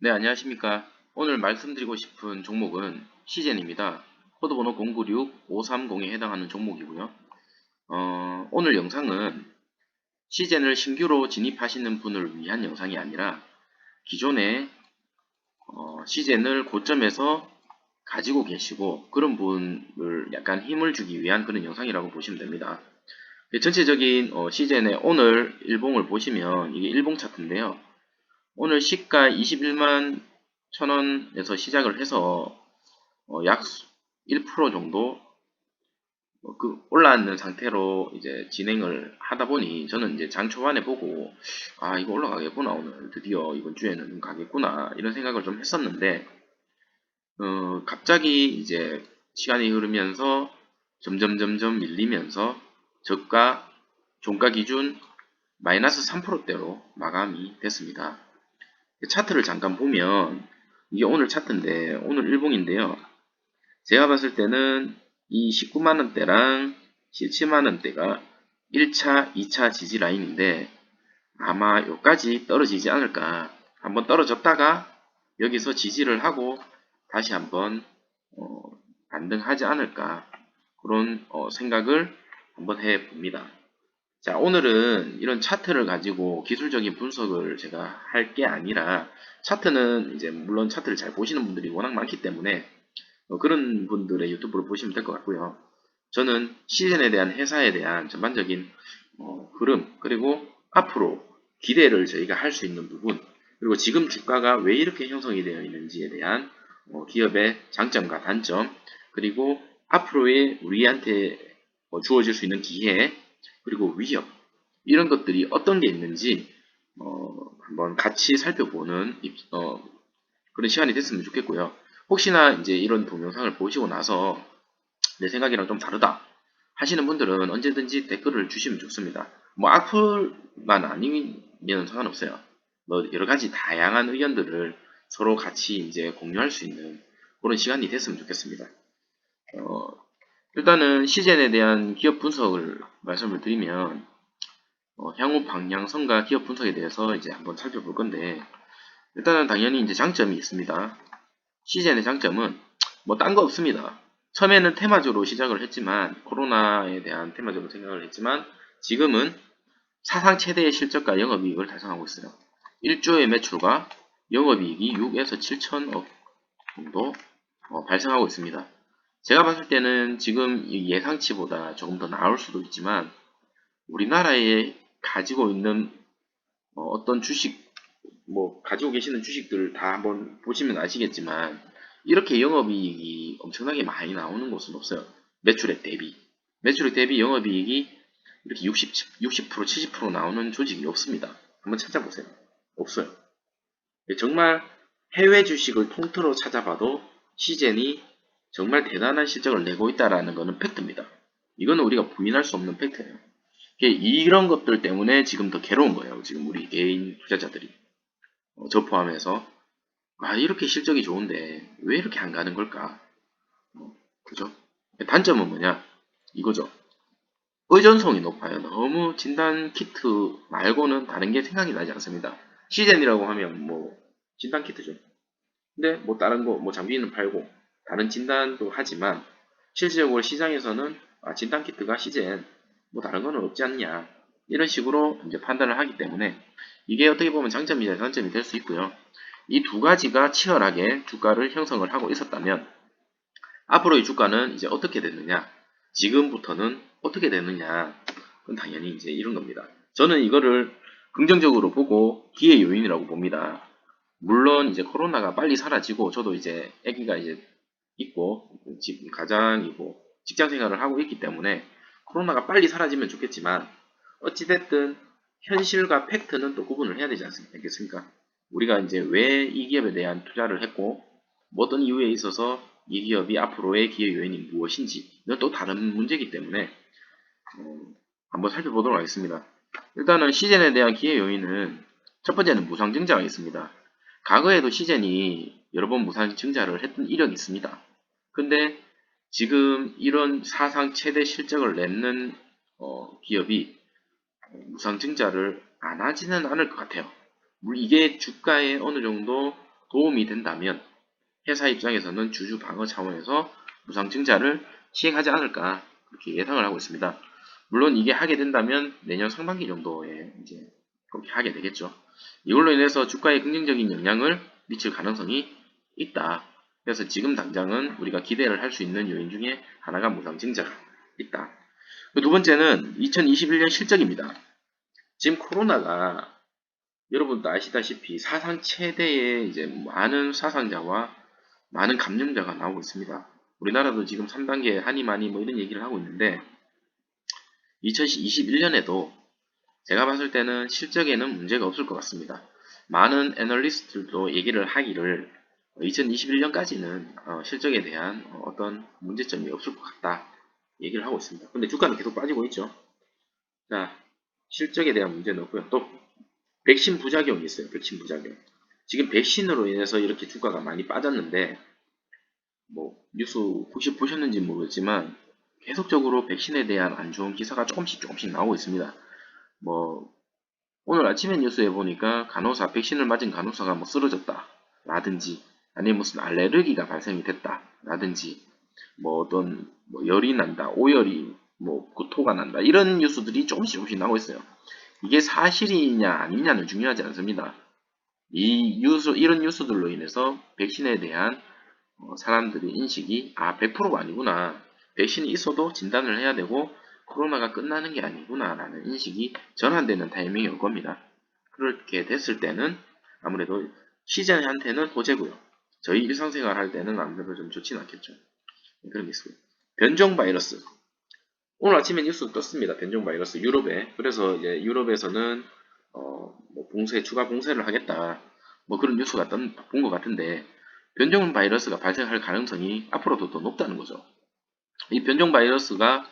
네, 안녕하십니까. 오늘 말씀드리고 싶은 종목은 시젠입니다. 코드번호 096530에 해당하는 종목이고요. 오늘 영상은 시젠을 신규로 진입하시는 분을 위한 영상이 아니라 기존에 시젠을 고점에서 가지고 계시고 그런 분을 약간 힘을 주기 위한 그런 영상이라고 보시면 됩니다. 전체적인 시젠의 오늘 일봉을 보시면 이게 일봉 차트인데요. 오늘 시가 21만 1,000원에서 시작을 해서 약 1% 정도 올라왔는 상태로 이제 진행을 하다 보니 저는 이제 장 초반에 보고 이거 올라가겠구나, 오늘 드디어 이번 주에는 가겠구나 이런 생각을 좀 했었는데 갑자기 이제 시간이 흐르면서 점점 밀리면서 저가 종가 기준 마이너스 3%대로 마감이 됐습니다. 차트를 잠깐 보면 이게 오늘 차트인데 오늘 일봉인데요. 제가 봤을 때는 이 19만원대랑 17만원대가 1차, 2차 지지 라인인데 아마 여기까지 떨어지지 않을까. 한번 떨어졌다가 여기서 지지를 하고 다시 한번 반등하지 않을까. 그런 생각을 한번 해봅니다. 자, 오늘은 이런 차트를 가지고 기술적인 분석을 제가 할 게 아니라 차트는 이제 물론 차트를 잘 보시는 분들이 워낙 많기 때문에 그런 분들의 유튜브를 보시면 될 것 같고요. 저는 시즌에 대한 회사에 대한 전반적인 흐름 그리고 앞으로 기대를 저희가 할 수 있는 부분 그리고 지금 주가가 왜 이렇게 형성이 되어 있는지에 대한 기업의 장점과 단점 그리고 앞으로의 우리한테 주어질 수 있는 기회 그리고 위협 이런 것들이 어떤 게 있는지 한번 같이 살펴보는 그런 시간이 됐으면 좋겠고요. 혹시나 이제 이런 동영상을 보시고 나서 내 생각이랑 좀 다르다 하시는 분들은 언제든지 댓글을 주시면 좋습니다. 뭐 악플만 아니면 상관없어요. 뭐 여러 가지 다양한 의견들을 서로 같이 이제 공유할 수 있는 그런 시간이 됐으면 좋겠습니다. 어, 일단은 시젠에 대한 기업 분석을 말씀을 드리면 향후 방향성과 기업 분석에 대해서 이제 한번 살펴볼 건데 일단은 당연히 이제 장점이 있습니다. 시젠의 장점은 뭐 딴 거 없습니다. 처음에는 테마주로 시작을 했지만 코로나에 대한 테마주로 생각을 했지만 지금은 사상 최대의 실적과 영업이익을 달성하고 있어요. 1조의 매출과 영업이익이 6에서 7천억 정도 발생하고 있습니다. 제가 봤을 때는 지금 예상치보다 조금 더 나을 수도 있지만 우리나라에 가지고 있는 어떤 주식 뭐 가지고 계시는 주식들 다 한번 보시면 아시겠지만 이렇게 영업이익이 엄청나게 많이 나오는 곳은 없어요. 매출액 대비. 매출액 대비 영업이익이 이렇게 60% 70% 나오는 조직이 없습니다. 한번 찾아보세요. 없어요. 정말 해외 주식을 통틀어 찾아봐도 시젠이 정말 대단한 실적을 내고 있다라는 것은 팩트입니다. 이거는 우리가 부인할 수 없는 팩트예요. 이런 것들 때문에 지금 더 괴로운 거예요. 지금 우리 개인 투자자들이. 저 포함해서 이렇게 실적이 좋은데 왜 이렇게 안 가는 걸까? 그죠? 단점은 뭐냐? 이거죠. 의존성이 높아요. 너무 진단 키트 말고는 다른 게 생각이 나지 않습니다. 시젠이라고 하면 뭐 진단 키트죠. 근데 뭐 다른 거 뭐 장비는 팔고 다른 진단도 하지만 실질적으로 시장에서는 진단 키트가 시젠 뭐 다른 거는 없지 않냐 이런 식으로 이제 판단을 하기 때문에 이게 어떻게 보면 장점이자 단점이 될 수 있고요. 이 두 가지가 치열하게 주가를 형성을 하고 있었다면 앞으로의 주가는 이제 어떻게 됐느냐? 지금부터는 어떻게 되느냐? 그건 당연히 이제 이런 겁니다. 저는 이거를 긍정적으로 보고 기회 요인이라고 봅니다. 물론 이제 코로나가 빨리 사라지고 저도 이제 아기가 이제 있고 지금 가장이고 직장 생활을 하고 있기 때문에 코로나가 빨리 사라지면 좋겠지만 어찌됐든 현실과 팩트는 또 구분을 해야 되지 않겠습니까? 우리가 이제 왜 이 기업에 대한 투자를 했고 뭐 어떤 이유에 있어서 이 기업이 앞으로의 기회 요인이 무엇인지 이건 또 다른 문제이기 때문에 한번 살펴보도록 하겠습니다. 일단은 시젠에 대한 기회 요인은 첫 번째는 무상증자가 있습니다. 과거에도 시젠이 여러 번 무상증자를 했던 이력이 있습니다. 근데 지금 이런 사상 최대 실적을 내는 기업이 무상증자를 안 하지는 않을 것 같아요. 이게 주가에 어느 정도 도움이 된다면 회사 입장에서는 주주 방어 차원에서 무상증자를 시행하지 않을까 그렇게 예상을 하고 있습니다. 물론 이게 하게 된다면 내년 상반기 정도에 이제 그렇게 하게 되겠죠. 이걸로 인해서 주가에 긍정적인 영향을 미칠 가능성이 있다. 그래서 지금 당장은 우리가 기대를 할 수 있는 요인 중에 하나가 무상증자가 있다. 두 번째는 2021년 실적입니다. 지금 코로나가 여러분도 아시다시피 사상 최대의 이제 많은 사상자와 많은 감염자가 나오고 있습니다. 우리나라도 지금 3단계 하니 많이 뭐 이런 얘기를 하고 있는데 2021년에도 제가 봤을 때는 실적에는 문제가 없을 것 같습니다. 많은 애널리스트들도 얘기를 하기를 2021년까지는 실적에 대한 어떤 문제점이 없을 것 같다 얘기를 하고 있습니다. 근데 주가는 계속 빠지고 있죠. 자, 실적에 대한 문제는 없고요. 또 백신 부작용이 있어요. 백신 부작용. 지금 백신으로 인해서 이렇게 주가가 많이 빠졌는데 뭐 뉴스 혹시 보셨는지 모르겠지만 계속적으로 백신에 대한 안 좋은 기사가 조금씩 나오고 있습니다. 뭐 오늘 아침에 뉴스에 보니까 간호사 백신을 맞은 간호사가 뭐 쓰러졌다 라든지 아니면 무슨 알레르기가 발생이 됐다 라든지 뭐 어떤 뭐 열이 난다 오열이 뭐 구토가 난다 이런 뉴스들이 조금씩 나오고 있어요. 이게 사실이냐 아니냐는 중요하지 않습니다. 이런 뉴스들로 인해서 백신에 대한 사람들의 인식이 100%가 아니구나. 백신이 있어도 진단을 해야 되고 코로나가 끝나는 게 아니구나 라는 인식이 전환되는 타이밍이 올 겁니다. 그렇게 됐을 때는 아무래도 시장한테는 호재고요. 저희 일상생활 할 때는 아무래도 좀 좋진 않겠죠. 그런 게 있어요. 변종 바이러스. 오늘 아침에 뉴스 떴습니다. 변종 바이러스 유럽에. 그래서 이제 유럽에서는 뭐 추가 봉쇄를 하겠다. 뭐 그런 뉴스가 본 것 같은데 변종 바이러스가 발생할 가능성이 앞으로도 더 높다는 거죠. 이 변종 바이러스가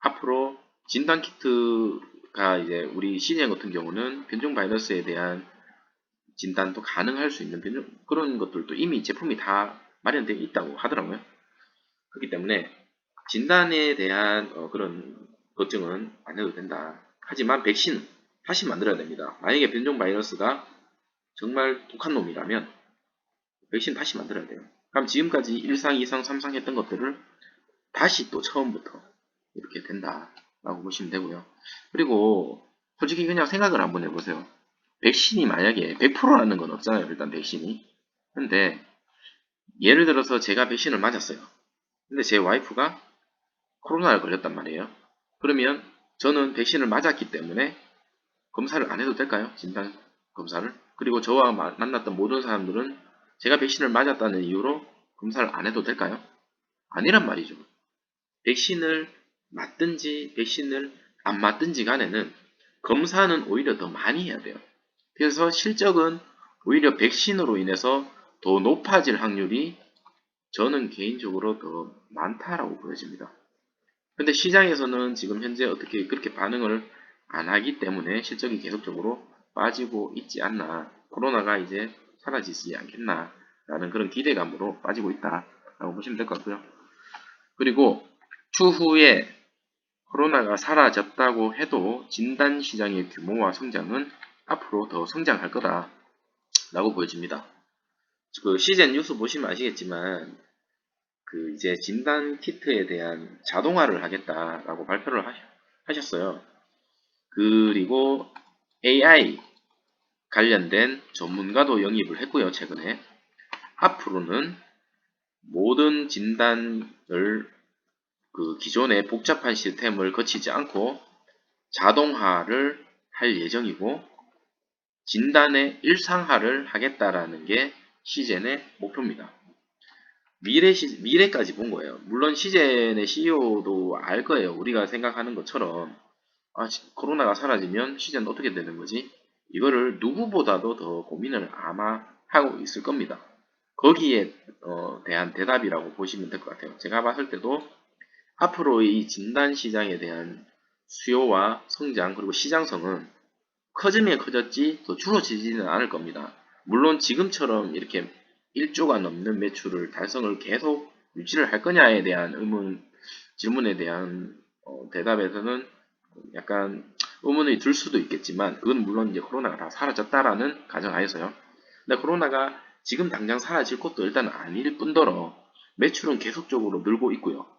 앞으로 진단 키트가 이제 우리 시장 같은 경우는 변종 바이러스에 대한 진단도 가능할 수 있는 그런 것들도 이미 제품이 다 마련되어 있다고 하더라고요. 그렇기 때문에 진단에 대한 그런 걱정은 안 해도 된다. 하지만 백신 다시 만들어야 됩니다. 만약에 변종 바이러스가 정말 독한 놈이라면 백신 다시 만들어야 돼요. 그럼 지금까지 1상, 2상, 3상 했던 것들을 다시 또 처음부터 이렇게 된다라고 보시면 되고요. 그리고 솔직히 그냥 생각을 한번 해보세요. 백신이 만약에 100%라는 건 없잖아요. 일단 백신이. 근데 예를 들어서 제가 백신을 맞았어요. 근데 제 와이프가 코로나에 걸렸단 말이에요. 그러면 저는 백신을 맞았기 때문에 검사를 안 해도 될까요? 진단 검사를. 그리고 저와 만났던 모든 사람들은 제가 백신을 맞았다는 이유로 검사를 안 해도 될까요? 아니란 말이죠. 백신을 맞든지 백신을 안 맞든지 간에는 검사는 오히려 더 많이 해야 돼요. 그래서 실적은 오히려 백신으로 인해서 더 높아질 확률이 저는 개인적으로 더 많다라고 보여집니다. 근데 시장에서는 지금 현재 어떻게 그렇게 반응을 안 하기 때문에 실적이 계속적으로 빠지고 있지 않나. 코로나가 이제 사라지지 않겠나. 라는 그런 기대감으로 빠지고 있다라고 보시면 될 것 같고요. 그리고 추후에 코로나가 사라졌다고 해도 진단 시장의 규모와 성장은 앞으로 더 성장할 거다라고 보여집니다. 그 시즌 뉴스 보시면 아시겠지만 그 이제 진단 키트에 대한 자동화를 하겠다라고 발표를 하셨어요. 그리고 AI 관련된 전문가도 영입을 했고요, 최근에. 앞으로는 모든 진단을 그 기존의 복잡한 시스템을 거치지 않고 자동화를 할 예정이고 진단의 일상화를 하겠다라는 게 시젠의 목표입니다. 미래까지 본 거예요. 물론 시젠의 CEO도 알 거예요. 우리가 생각하는 것처럼 코로나가 사라지면 시젠 어떻게 되는 거지? 이거를 누구보다도 더 고민을 아마 하고 있을 겁니다. 거기에 대한 대답이라고 보시면 될 것 같아요. 제가 봤을 때도 앞으로 이 진단 시장에 대한 수요와 성장 그리고 시장성은 커지면 커졌지 더 줄어지지는 않을 겁니다. 물론 지금처럼 이렇게 1조가 넘는 매출을 달성을 계속 유지를 할 거냐에 대한 질문에 대한 대답에서는 약간 의문이 들 수도 있겠지만 그건 물론 이제 코로나가 다 사라졌다라는 가정하에서요. 근데 코로나가 지금 당장 사라질 것도 일단 아닐 뿐더러 매출은 계속적으로 늘고 있고요.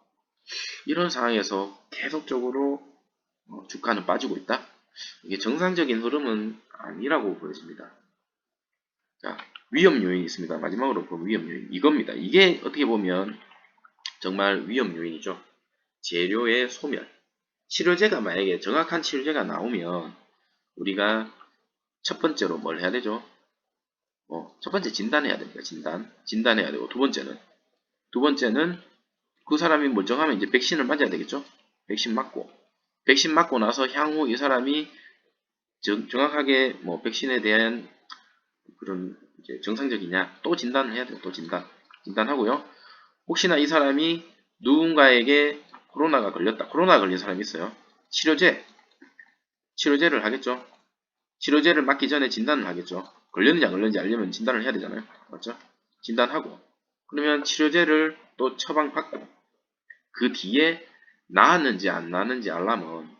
이런 상황에서 계속적으로 주가는 빠지고 있다? 이게 정상적인 흐름은 아니라고 보여집니다. 자, 위험 요인이 있습니다. 마지막으로 본 위험 요인. 이겁니다. 이게 어떻게 보면 정말 위험 요인이죠. 재료의 소멸. 치료제가 만약에 정확한 치료제가 나오면 우리가 첫 번째로 뭘 해야 되죠? 첫 번째 진단해야 됩니다. 진단해야 되고 두 번째는 그 사람이 멀쩡하면 이제 백신을 맞아야 되겠죠? 백신 맞고 나서 향후 이 사람이 정확하게 뭐 백신에 대한 그런 이제 정상적이냐 또 진단을 해야 돼요. 또 진단하고요. 혹시나 이 사람이 누군가에게 코로나가 걸린 사람이 있어요. 치료제를 하겠죠. 치료제를 맞기 전에 진단을 하겠죠. 걸렸는지 안 걸렸는지 알려면 진단을 해야 되잖아요. 맞죠? 진단하고 그러면 치료제를 또 처방받고 그 뒤에 나았는지 안 나았는지 알려면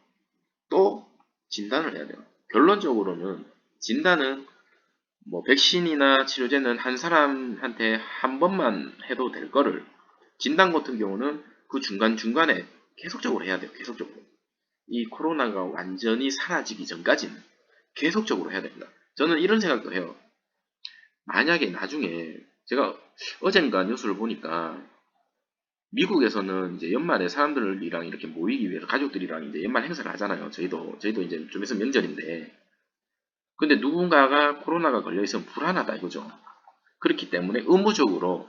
또 진단을 해야 돼요. 결론적으로는 진단은 뭐 백신이나 치료제는 한 사람한테 한 번만 해도 될 거를 진단 같은 경우는 그 중간중간에 계속적으로 해야 돼요. 계속적으로. 이 코로나가 완전히 사라지기 전까지는 계속적으로 해야 됩니다. 저는 이런 생각도 해요. 만약에 나중에 제가 어젠가 뉴스를 보니까 미국에서는 이제 연말에 사람들이랑 이렇게 모이기 위해서 가족들이랑 이제 연말 행사를 하잖아요. 저희도 이제 좀 있으면 명절인데. 근데 누군가가 코로나가 걸려 있으면 불안하다 이거죠. 그렇기 때문에 의무적으로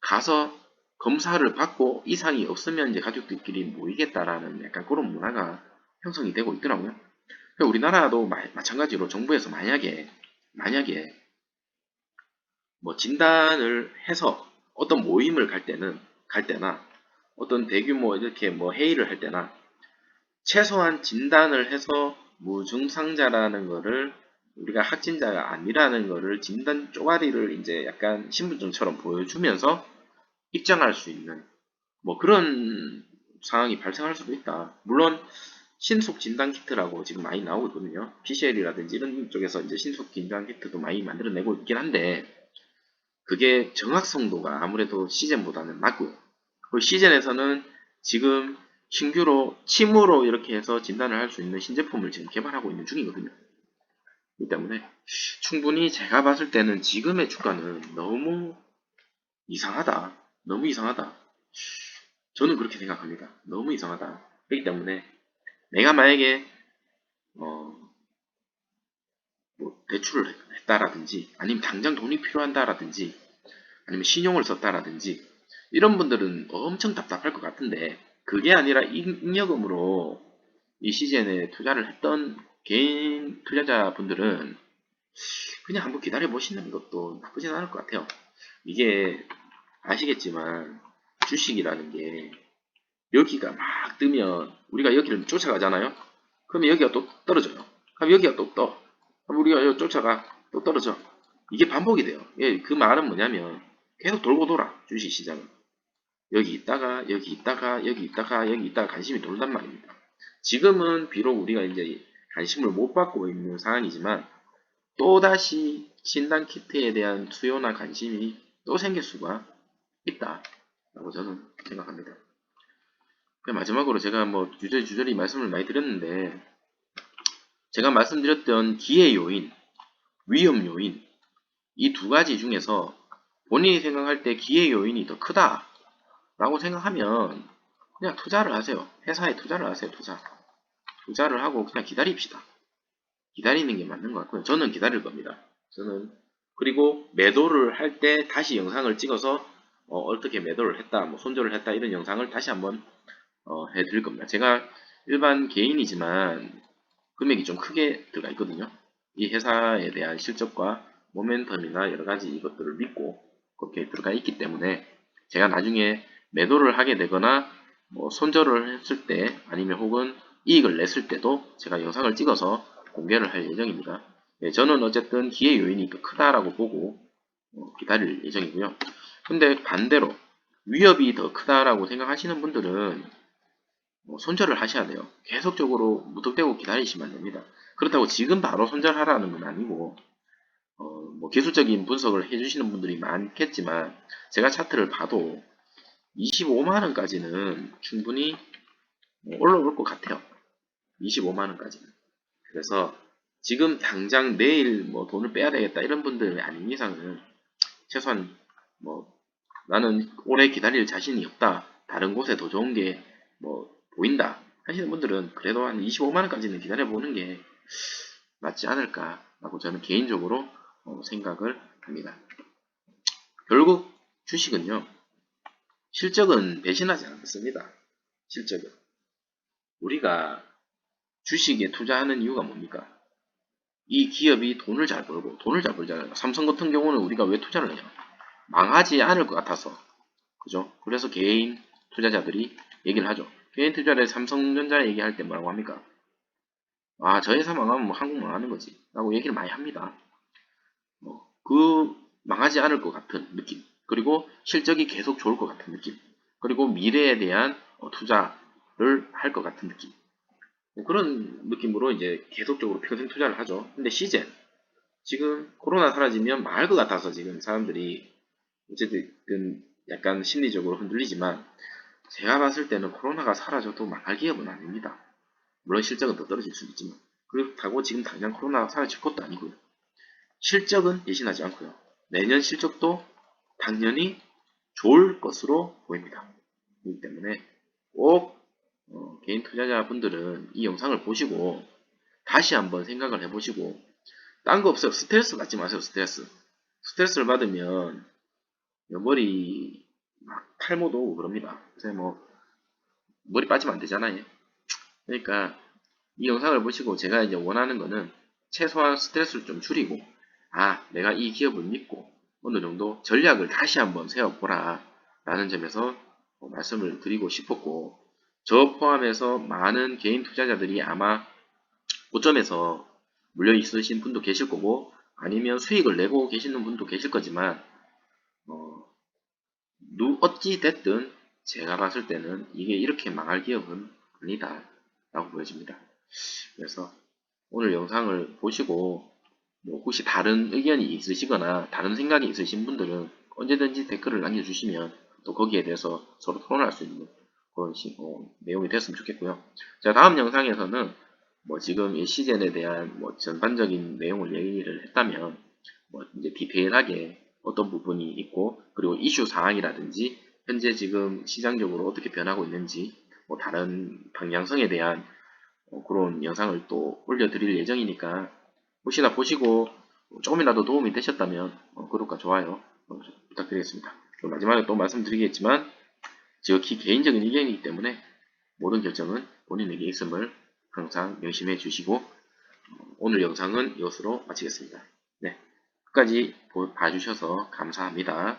가서 검사를 받고 이상이 없으면 이제 가족들끼리 모이겠다라는 약간 그런 문화가 형성이 되고 있더라고요. 그러니까 우리나라도 마찬가지로 정부에서 만약에 뭐 진단을 해서 어떤 모임을 갈 때나 어떤 대규모 이렇게 뭐 회의를 할 때나 최소한 진단을 해서 무증상자라는 거를 우리가 확진자가 아니라는 거를 진단 쪼가리를 이제 약간 신분증처럼 보여주면서 입장할 수 있는 뭐 그런 상황이 발생할 수도 있다. 물론 신속 진단 키트라고 지금 많이 나오고 있거든요. PCL이라든지 이런 쪽에서 이제 신속 진단 키트도 많이 만들어내고 있긴 한데 그게 정확성도가 아무래도 시즌보다는 낮고요. 그리고 시즌에서는 지금 신규로 침으로 이렇게 해서 진단을 할 수 있는 신제품을 지금 개발하고 있는 중이거든요. 그렇기 때문에 충분히 제가 봤을 때는 지금의 주가는 너무 이상하다. 너무 이상하다. 저는 그렇게 생각합니다. 너무 이상하다. 그렇기 때문에 내가 만약에 뭐 대출을 했다라든지 아니면 당장 돈이 필요한다라든지 아니면 신용을 썼다라든지 이런 분들은 엄청 답답할 것 같은데 그게 아니라 잉여금으로 이 시즌에 투자를 했던 개인 투자자분들은 그냥 한번 기다려 보시는 것도 나쁘진 않을 것 같아요. 이게 아시겠지만 주식이라는 게 여기가 막 뜨면 우리가 여기를 쫓아가잖아요. 그러면 여기가 또 떨어져요. 그럼 여기가 또 떠. 그럼 우리가 여기 쫓아가 또 떨어져. 이게 반복이 돼요. 예, 그 말은 뭐냐면 계속 돌고 돌아 주식 시장은. 여기 있다가 여기 있다가 여기 있다가 여기 있다가 관심이 돌단 말입니다. 지금은 비록 우리가 이제 관심을 못 받고 있는 상황이지만 또다시 진단 키트에 대한 수요나 관심이 또 생길 수가 있다라고 저는 생각합니다. 마지막으로 제가 뭐 주저리 말씀을 많이 드렸는데 제가 말씀드렸던 기회 요인, 위험 요인 이 두 가지 중에서 본인이 생각할 때 기회 요인이 더 크다라고 생각하면 그냥 투자를 하세요. 회사에 투자를 하세요. 투자를 하고 그냥 기다립시다. 기다리는 게 맞는 것 같고요. 저는 기다릴 겁니다. 그리고 매도를 할 때 다시 영상을 찍어서 어떻게 매도를 했다, 뭐 손절을 했다 이런 영상을 다시 한번 해드릴 겁니다. 제가 일반 개인이지만 금액이 좀 크게 들어가 있거든요. 이 회사에 대한 실적과 모멘텀이나 여러 가지 이것들을 믿고 그렇게 들어가 있기 때문에 제가 나중에 매도를 하게 되거나 뭐 손절을 했을 때 아니면 혹은 이익을 냈을 때도 제가 영상을 찍어서 공개를 할 예정입니다. 네, 저는 어쨌든 기회 요인이 더 크다라고 보고 기다릴 예정이고요. 근데 반대로 위협이 더 크다라고 생각하시는 분들은 손절을 하셔야 돼요. 계속적으로 무턱대고 기다리시면 안 됩니다. 그렇다고 지금 바로 손절하라는 건 아니고 뭐 기술적인 분석을 해주시는 분들이 많겠지만 제가 차트를 봐도 25만원까지는 충분히 올라올 것 같아요. 25만원까지는. 그래서 지금 당장 내일 뭐 돈을 빼야 되겠다 이런 분들 아닌 이상은 최소한 뭐 나는 오래 기다릴 자신이 없다. 다른 곳에 더 좋은 게 뭐 보인다 하시는 분들은 그래도 한 25만원까지는 기다려보는 게 맞지 않을까라고 저는 개인적으로 생각을 합니다. 결국 주식은요. 실적은 배신하지 않습니다. 실적은. 우리가 주식에 투자하는 이유가 뭡니까? 이 기업이 돈을 잘 벌고 돈을 잘 벌잖아요. 삼성 같은 경우는 우리가 왜 투자를 해요? 망하지 않을 것 같아서. 그죠? 그래서 개인 투자자들이 얘기를 하죠. 개인 투자를 삼성전자 얘기할 때 뭐라고 합니까? 아, 저 회사 망하면 뭐 한국 망하는 거지. 라고 얘기를 많이 합니다. 그 망하지 않을 것 같은 느낌. 그리고 실적이 계속 좋을 것 같은 느낌. 그리고 미래에 대한 투자를 할 것 같은 느낌. 뭐 그런 느낌으로 이제 계속적으로 평생 투자를 하죠. 근데 시젠 지금 코로나 사라지면 망할 것 같아서 지금 사람들이 어쨌든 약간 심리적으로 흔들리지만 제가 봤을 때는 코로나가 사라져도 망할 기업은 아닙니다. 물론 실적은 더 떨어질 수도 있지만 그렇다고 지금 당장 코로나가 사라질 것도 아니고요. 실적은 배신하지 않고요. 내년 실적도 당연히 좋을 것으로 보입니다. 그렇기 때문에 꼭 개인 투자자분들은 이 영상을 보시고 다시 한번 생각을 해보시고 딴 거 없어요. 스트레스 받지 마세요. 스트레스. 스트레스를 받으면 머리 막 탈모도 오고 그럽니다. 그래서 뭐 머리 빠지면 안 되잖아요. 그러니까 이 영상을 보시고 제가 이제 원하는 거는 최소한 스트레스를 좀 줄이고 아 내가 이 기업을 믿고 어느 정도 전략을 다시 한번 세워보라 라는 점에서 말씀을 드리고 싶었고 저 포함해서 많은 개인 투자자들이 아마 고점에서 물려 있으신 분도 계실 거고 아니면 수익을 내고 계시는 분도 계실 거지만 어, 어찌 됐든 제가 봤을 때는 이게 이렇게 망할 기업은 아니다 라고 보여집니다. 그래서 오늘 영상을 보시고 뭐 혹시 다른 의견이 있으시거나 다른 생각이 있으신 분들은 언제든지 댓글을 남겨주시면 또 거기에 대해서 서로 토론할 수 있는 그런 내용이 됐으면 좋겠고요. 자 다음 영상에서는 뭐 지금 이 시즌에 대한 뭐 전반적인 내용을 얘기를 했다면 뭐 이제 디테일하게 어떤 부분이 있고 그리고 이슈 사항이라든지 현재 지금 시장적으로 어떻게 변하고 있는지 뭐 다른 방향성에 대한 그런 영상을 또 올려드릴 예정이니까 혹시나 보시고 조금이라도 도움이 되셨다면 구독과 좋아요 부탁드리겠습니다. 마지막에 또 말씀드리겠지만 지극히 개인적인 의견이기 때문에 모든 결정은 본인에게 있음을 항상 명심해 주시고 오늘 영상은 이것으로 마치겠습니다. 네, 끝까지 봐주셔서 감사합니다.